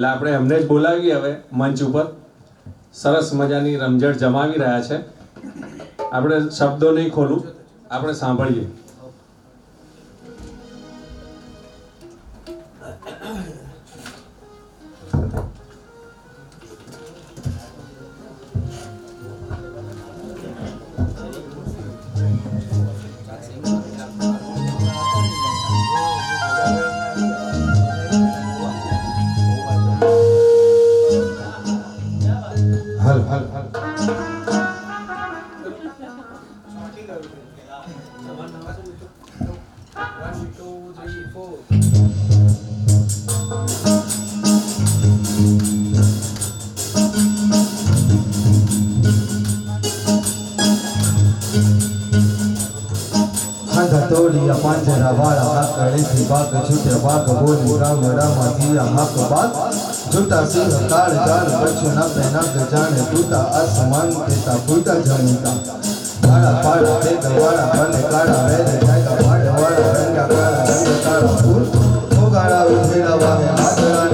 એટલે આપણે એમને જ બોલાવી હવે મંચ ઉપર સરસ મજાની રમઝટ જમાવી રહ્યા છે. આપણે શબ્દો નહીં ખોલું, આપણે સાંભળીએ. હલ હલ હલ તોડિયા પાંજરા વાળા હાકડેથી બાગ છૂટે બાગ બોલી ગામડામાંથી આ હાક બાગ છૂટા સિંહ કાળ જાળ કચ્છ નભે નગ જાણે તૂટા આસમાન કેતા ફૂટા જમીતા વાળા પાડા ભેદ વાળા બને કાળા વેદ જાયગા પાડ વાળા રંગા કાળા રંગ કાળા ફૂલ ફોગાળા ઉભેલા વાહે હાથડા